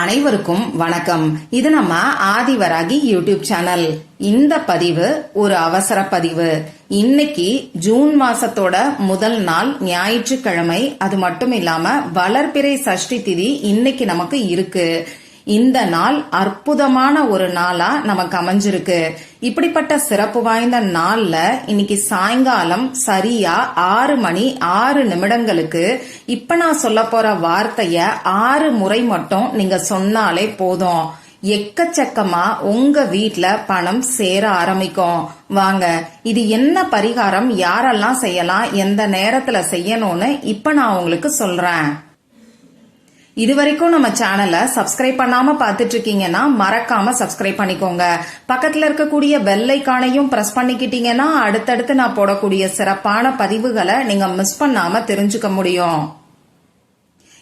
அனைவருக்கும் வணக்கம். இது நம்ம ஆதிவராகி யூடியூப் சேனல். இந்த பதிவு ஒரு அவசர பதிவு. இன்னைக்கு ஜூன் மாசத்தோட முதல் நாள் ஞாயிற்றுக்கிழமை. அது மட்டும் இல்லாம வளர்பிறை சஷ்டி திதி இன்னைக்கு நமக்கு இருக்கு. இந்த நாள் அற்புதமான ஒரு நாளா நமக்கு அமைஞ்சிருக்கு. இப்படிப்பட்ட சிறப்பு வாய்ந்த நாள்ல இன்னைக்கு சாயங்காலம் சரியா 6:06 இப்ப நான் சொல்ல போற வார்த்தைய 6 முறை மட்டும் நீங்க சொன்னாலே போதும். எக்கச்சக்கமா உங்க வீட்ல பணம் சேர ஆரம்பிக்கும். வாங்க, இது என்ன பரிகாரம், யாரெல்லாம் செய்யலாம், எந்த நேரத்துல செய்யணும்னு இப்ப நான் உங்களுக்கு சொல்றேன். இதுவரைக்கும் நம்ம சேனலை சப்ஸ்கிரைப் பண்ணாம பாத்துட்டு இருக்கீங்கன்னா மறக்காம சப்ஸ்கிரைப் பண்ணிக்கோங்க. பக்கத்துல இருக்கக்கூடிய பெல் ஐகானையும் பிரஸ் பண்ணிக்கிட்டீங்கன்னா அடுத்தடுத்து நான் போடக்கூடிய சிறப்பான பதிவுகளை நீங்க மிஸ் பண்ணாம தெரிஞ்சுக்க முடியும்.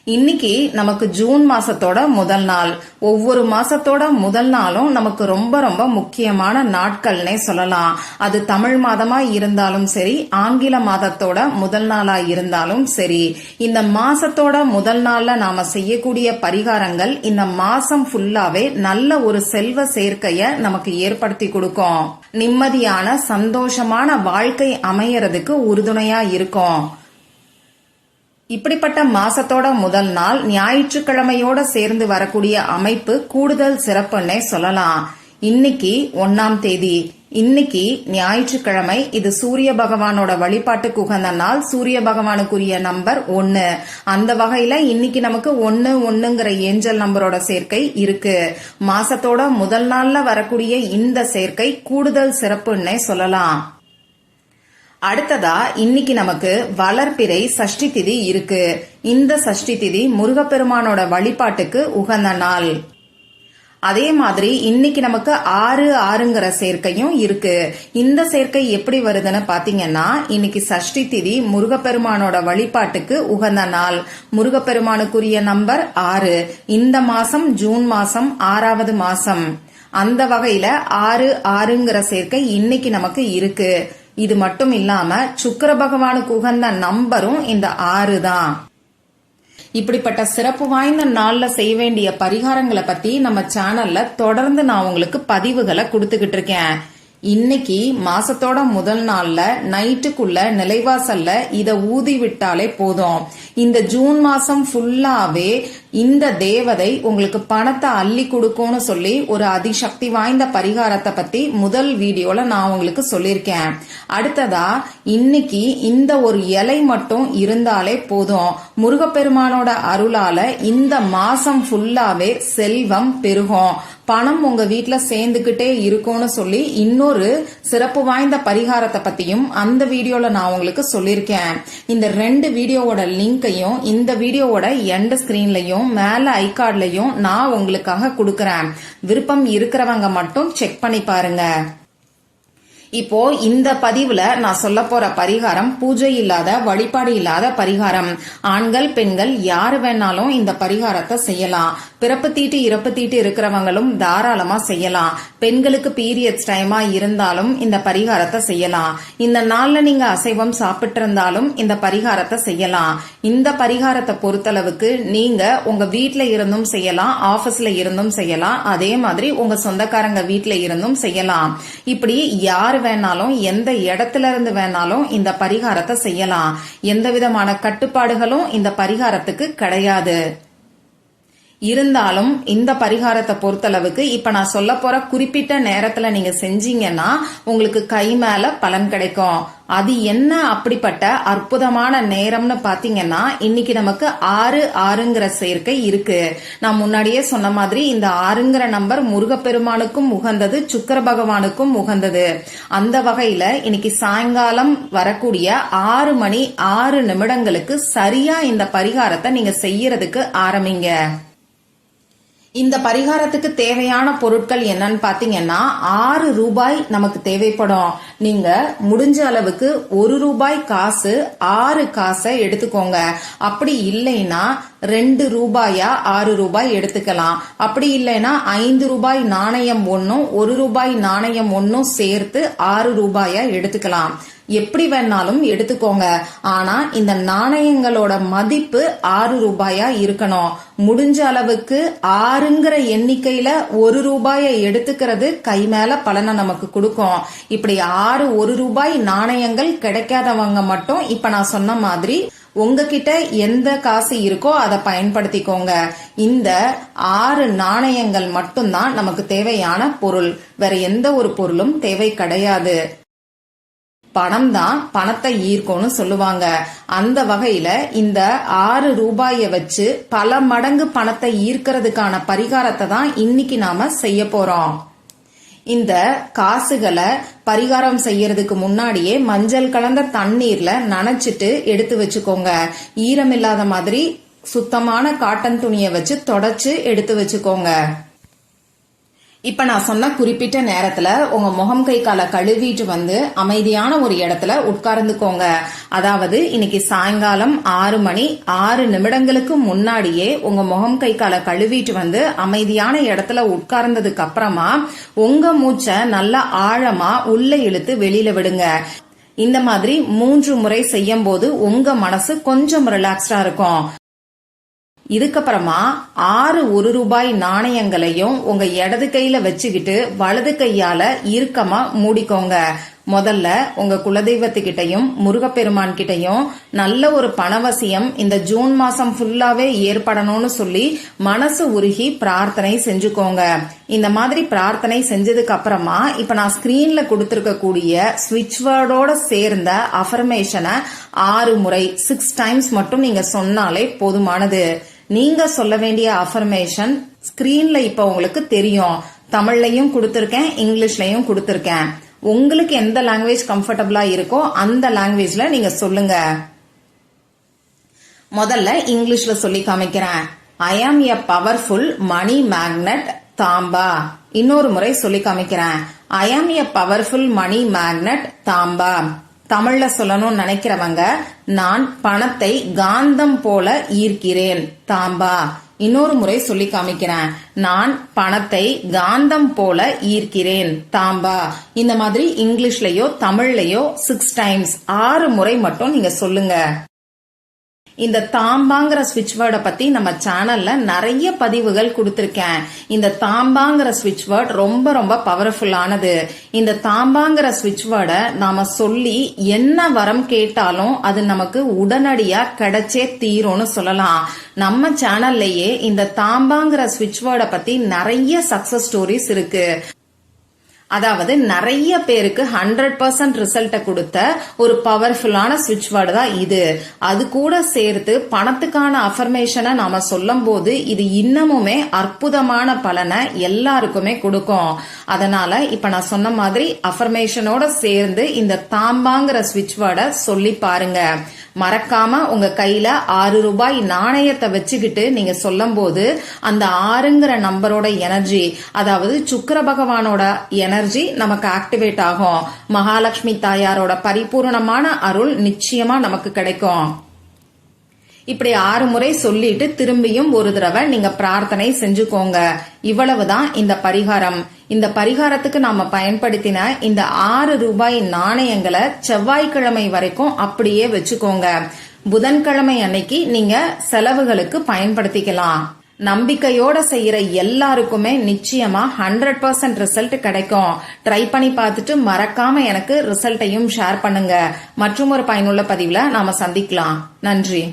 இன்னைக்கு நமக்கு ஜூன் மாசத்தோட முதல் நாள். ஒவ்வொரு மாசத்தோட முதல் நாளும் நமக்கு ரொம்ப ரொம்ப முக்கியமான நாட்கள்னே சொல்லலாம். அது தமிழ் மாதமா இருந்தாலும் சரி, ஆங்கில மாதத்தோட முதல் நாளா இருந்தாலும் சரி, இந்த மாசத்தோட முதல் நாள்ல நாம செய்யக்கூடிய பரிகாரங்கள் இந்த மாசம் ஃபுல்லாவே நல்ல ஒரு செல்வ சேர்க்கைய நமக்கு ஏற்படுத்தி கொடுக்கும். நிம்மதியான சந்தோஷமான வாழ்க்கை அமையறதுக்கு உறுதுணையா இருக்கும். இப்படிப்பட்ட மாசத்தோட முதல் நாள் ஞாயிற்றுக்கிழமையோட சேர்ந்து வரக்கூடிய அமைப்பு கூடுதல் சிறப்புன்னே சொல்லலாம். இன்னைக்கு 1ஆம் தேதி, இன்னைக்கு ஞாயிற்றுக்கிழமை. இது சூரிய பகவானோட வழிபாட்டுக்கு உகந்த நாள். சூரிய பகவானுக்குரிய நம்பர் 1. அந்த வகையில இன்னைக்கு நமக்கு 1 ஏஞ்சல் நம்பரோட சேர்க்கை இருக்கு. மாசத்தோட முதல் நாள்ல வரக்கூடிய இந்த சேர்க்கை கூடுதல் சிறப்புன்னே சொல்லலாம். அடுத்ததா இன்னைக்கு நமக்கு வளர்பிறை சஷ்டி திதி இருக்கு. இந்த சஷ்டி திதி முருகப்பெருமானோட வழிபாட்டுக்கு உகந்த நாள். அதே மாதிரி இன்னைக்கு நமக்கு 6 சேர்க்கையும் இருக்கு. இந்த சேர்க்கை எப்படி வருதுன்னு பாத்தீங்கன்னா, இன்னைக்கு சஷ்டி திதி முருகப்பெருமானோட வழிபாட்டுக்கு உகந்த நாள். முருகப்பெருமானுக்குரிய நம்பர் 6. இந்த மாசம் ஜூன் மாசம் 6வது மாசம். அந்த வகையில 6 சேர்க்கை இன்னைக்கு நமக்கு இருக்கு. இது மட்டும் இல்லாம சுக்கிர பகவானுக்கு உகந்த நம்பரும் இந்த 6 தான். இப்படிப்பட்ட சிறப்பு வாய்ந்த நாள்ல செய்ய வேண்டிய பரிகாரங்களை பத்தி நம்ம சேனல்ல தொடர்ந்து நான் உங்களுக்கு பதிவுகளை கொடுத்துக்கிட்டு இருக்கேன். இன்னைக்கு மாசத்தோட முதல் நாள்ல நைட்டுக்குள்ள நிலைவாசல்ல இத ஊதி விட்டாலே போதும். இந்த ஜூன் மாசம் ஃபுல்லாவே இந்த தேவதை உங்களுக்கு பணத்தை அள்ளி கொடுக்கும்னு சொல்லி ஒரு அதிசக்தி வாய்ந்த பரிகாரத்தை பத்தி முதல் வீடியோல நான் உங்களுக்கு சொல்லியிருக்கேன். அடுத்ததா இன்னைக்கு இந்த ஒரு இலை மட்டும் இருந்தாலே போதும். முருகப்பெருமானோட அருளால இந்த மாசம் ஃபுல்லாவே செல்வம் பெருகும், பணம் உங்க வீட்டுல சேர்ந்துகிட்டே இருக்கும்னு சொல்லி இன்னொரு சிறப்பு வாய்ந்த பரிகாரத்தை பத்தியும் அந்த வீடியோல நான் உங்களுக்கு சொல்லியிருக்கேன். இந்த 2 வீடியோவோட லிங்கையும் இந்த வீடியோவோட எண்ட் ஸ்கிரீன்லயும் மேல ஐகார்ட்லயும் நான் உங்களுக்காக கொடுக்கறேன். விருப்பம் இருக்கிறவங்க மட்டும் செக் பண்ணி பாருங்க. இப்போ இந்த பதிவுல நான் சொல்ல போற பரிகாரம் பூஜை இல்லாத, வழிபாடு இல்லாத பரிகாரம். ஆண்கள் பெண்கள் யாரு வேணாலும் இந்த பரிகாரத்தை செய்யலாம். பிறப்பு தீட்டு இறப்பு தீட்டு இருக்கிறவங்களும் தாராளமா செய்யலாம். பெண்களுக்கு பீரியட்ஸ் டைமா இருந்தாலும் இந்த பரிகாரத்தை செய்யலாம். இந்த நாள்ல நீங்க அசைவம் சாப்பிட்டு இருந்தாலும் இந்த பரிகாரத்தை செய்யலாம். இந்த பரிகாரத்தை பொறுத்தளவுக்கு நீங்க உங்க வீட்ல இருந்தும் செய்யலாம், ஆபீஸ்ல இருந்தும் செய்யலாம், அதே மாதிரி உங்க சொந்தக்காரங்க வீட்ல இருந்தும் செய்யலாம். இப்படி யாரு வேணாலும் எந்த இடத்துல இருந்து வேணாலும் இந்த பரிகாரத்தை செய்யலாம். எந்த விதமான கட்டுப்பாடுகளும் இந்த பரிகாரத்துக்கு கிடையாது. இருந்தாலும் இந்த பரிகாரத்தை பொறுத்தளவுக்கு இப்ப நான் சொல்ல போற குறிப்பிட்ட நேரத்துல நீங்க செஞ்சீங்கன்னா உங்களுக்கு கை மேல பலன் கிடைக்கும். அது என்ன அப்படிப்பட்ட அற்புதமான நேரம்னு பாத்தீங்கன்னா, இன்னைக்கு நமக்கு 6 சேர்க்கை இருக்கு. நான் முன்னாடியே சொன்ன மாதிரி இந்த 6 நம்பர் முருகப்பெருமானுக்கும் உகந்தது, சுக்கிர பகவானுக்கும் உகந்தது. அந்த வகையில இன்னைக்கு சாயங்காலம் வரக்கூடிய 6:06 சரியா இந்த பரிகாரத்தை நீங்க செய்யறதுக்கு ஆரம்பிங்க. இந்த பரிகாரத்துக்கு தேவையான பொருட்கள் என்னன்னு பாத்தீங்கன்னா, 6 ரூபாய் நமக்கு தேவைப்படும். நீங்க முடிஞ்ச அளவுக்கு 1 ரூபாய் காசு 6 காசை எடுத்துக்கோங்க. அப்படி இல்லைன்னா 2 ரூபாயா 6 ரூபாய் எடுத்துக்கலாம். அப்படி இல்லைன்னா 5 ரூபாய் நாணயம் ஒன்னும் 1 ரூபாய் நாணயம் ஒன்னும் சேர்த்து 6 ரூபாயா எடுத்துக்கலாம். எப்படி வேணாலும் எடுத்துக்கோங்க. ஆனா இந்த நாணயங்களோட மதிப்பு 6 ரூபாயா இருக்கணும். முடிஞ்ச அளவுக்கு 6ங்கிற எண்ணிக்கையில 1 ரூபாயை எடுத்துக்கிறது கை மேல பலனை நமக்கு கொடுக்கும். இப்படி 6 1 ரூபாய் நாணயங்கள் கிடைக்காதவங்க மட்டும் இப்ப நான் சொன்ன மாதிரி உங்ககிட்ட எந்த காசு இருக்கோ அதை பயன்படுத்திக்கோங்க. இந்த 6 நாணயங்கள் மட்டும்தான் நமக்கு தேவையான பொருள். வேற எந்த ஒரு பொருளும் தேவை கிடையாது. பணம் தான் பணத்தை ஈர்க்கும்னு சொல்லுவாங்க. அந்த வகையில இந்த 6 ரூபாயை வச்சு பல மடங்கு பணத்தை ஈர்க்கிறதுக்கான பரிகாரத்தை தான் இன்னைக்கு நாம செய்ய போறோம். இந்த காசுகளை பரிகாரம் செய்யறதுக்கு முன்னாடியே மஞ்சள் கலந்த தண்ணீர்ல நனைச்சிட்டு எடுத்து வச்சுக்கோங்க. ஈரமில்லாத மாதிரி சுத்தமான காட்டன் துணியை வச்சு தொடச்சு எடுத்து வச்சுக்கோங்க. இப்ப நான் சொன்ன குறிப்பிட்ட நேரத்துல உங்க முகம் கை காலை கழுவிட்டு வந்து அமைதியான ஒரு இடத்துல உட்கார்ந்துக்கோங்க. அதாவது இன்னைக்கு சாயங்காலம் 6 மணி 6 நிமிடங்களுக்கு முன்னாடியே உங்க முகம் கை காலை கழுவிட்டு வந்து அமைதியான இடத்துல உட்கார்ந்ததுக்கு அப்புறமா உங்க மூச்சை நல்லா ஆழமா உள்ள இழுத்து வெளியில விடுங்க. இந்த மாதிரி 3 முறை செய்யும் போது உங்க மனசு கொஞ்சம் ரிலாக்ஸ்டா இருக்கும். இதுக்கப்புறமா 6 1 ரூபாய் நாணயங்களையும் உங்க இடது கையில வச்சுக்கிட்டு வலது கையால இறுக்கமா மூடிக்கோங்க. முதல்ல உங்க குலதெய்வத்துக்கிட்டையும் முருகப்பெருமான் கிட்டையும் நல்ல ஒரு பணவசியம் இந்த ஜூன் மாசம் ஃபுல்லாவே ஏற்படணும்னு சொல்லி மனசு உருகி பிரார்த்தனை செஞ்சுக்கோங்க. இந்த மாதிரி பிரார்த்தனை செஞ்சதுக்கு அப்புறமா இப்ப நான் ஸ்கிரீன்ல கொடுத்திருக்கக்கூடிய ஸ்விட்ச் வேர்டோட சேர்ந்த அஃபர்மேஷனை 6 முறை 6 டைம்ஸ் மட்டும் நீங்க சொன்னாலே போதுமானது. நீங்க சொல்ல வேண்டிய அஃபர்மேஷன் ஸ்கிரீன்ல இப்ப உங்களுக்கு தெரியும். தமிழ்லயும் கொடுத்திருக்கேன், இங்கிலீஷ்லயும் கொடுத்திருக்கேன். உங்களுக்கு எந்த லாங்குவேஜ் கம்ஃபர்டபுளா இருக்கோ அந்த லாங்குவேஜ்ல நீங்க சொல்லுங்க. முதல்ல இங்கிலீஷ்ல சொல்லி காமிக்கிறேன். ஐ ஆம் எ பவர்ஃபுல் மணி மேக்னெட் தாம்பா. இன்னொரு முறை சொல்லி காமிக்கிறேன். ஐ ஆம் எ பவர்ஃபுல் மணி மேக்னெட் தாம்பா. தமிழ்ல சொல்லணும்னு நினைக்கிறவங்க நான் பணத்தை காந்தம் போல ஈர்க்கிறேன் தாம்பா. இன்னொரு முறை சொல்லி காமிக்கிறேன். நான் பணத்தை காந்தம் போல ஈர்க்கிறேன் தாம்பா. இந்த மாதிரி இங்கிலீஷ்லயோ தமிழ்லயோ 6 டைம்ஸ் 6 முறை மட்டும் நீங்க சொல்லுங்க. இந்த தாம்பாங்கிற ஸ்விட்ச் வேர்டை பத்தி நம்ம சேனல்ல நிறைய பதிவுகள் கொடுத்திருக்கேன். இந்த தாம்பாங்கிற ஸ்விட்ச் வேர்ட் ரொம்ப ரொம்ப பவர்ஃபுல்லானது. இந்த தாம்பாங்கிற ஸ்விட்ச் வேர்டை நாம சொல்லி என்ன வரம் கேட்டாலும் அது நமக்கு உடனடியா கிடைச்சே தீரும்னு சொல்லலாம். நம்ம சேனல்லையே இந்த தாம்பாங்கிற ஸ்விட்ச் வேர்டை பத்தி நிறைய சக்சஸ் ஸ்டோரிஸ் இருக்கு. அதாவது நிறைய பேருக்கு 100% ரிசல்ட்ட கொடுத்த ஒரு பவர்ஃபுல்லான ஸ்விட்ச் வேர்டு தான் இது. அது கூட சேர்த்து பணத்துக்கான அஃபர்மேஷனை நாம சொல்லும் போது இது இன்னமுமே அற்புதமான பலனை எல்லாருக்குமே கொடுக்கும். அதனால இப்ப நான் சொன்ன மாதிரி அஃபர்மேஷனோட சேர்ந்து இந்த தாம்பாங்கிற ஸ்விட்ச் வேர்டை சொல்லி பாருங்க. மறக்காம உங்க கையில 6 ரூபாய் நாணயத்தை வச்சுக்கிட்டு நீங்க சொல்லும் போது அந்த 6ங்கிற நம்பரோட எனர்ஜி, அதாவது சுக்கிர பகவானோட எனர்ஜி நமக்கு ஆக்டிவேட் ஆகும். மகாலட்சுமி தாயாரோட பரிபூர்ணமான அருள் நிச்சயமா நமக்கு கிடைக்கும். இப்படி 6 முறை சொல்லிட்டு திரும்பியும் ஒரு தடவை நீங்க பிரார்த்தனை செஞ்சுக்கோங்க. இவ்வளவுதான் இந்த பரிகாரம். இந்த பரிகாரத்துக்கு நாம பயன்படுத்தின இந்த 6 ரூபாய் நாணயங்களை செவ்வாய்க்கிழமை வரைக்கும் அப்படியே வச்சுக்கோங்க. புதன்கிழமை அன்னைக்கு நீங்க செலவுகளுக்கு பயன்படுத்திக்கலாம். நம்பிக்கையோட செய்யற எல்லாருக்குமே நிச்சயமா 100% ரிசல்ட் கிடைக்கும். ட்ரை பண்ணி பார்த்துட்டு மறக்காம எனக்கு ரிசல்ட்டையும் ஷேர் பண்ணுங்க. மற்றும் ஒரு பயனுள்ள பதிவுல நாம சந்திக்கலாம். நன்றி.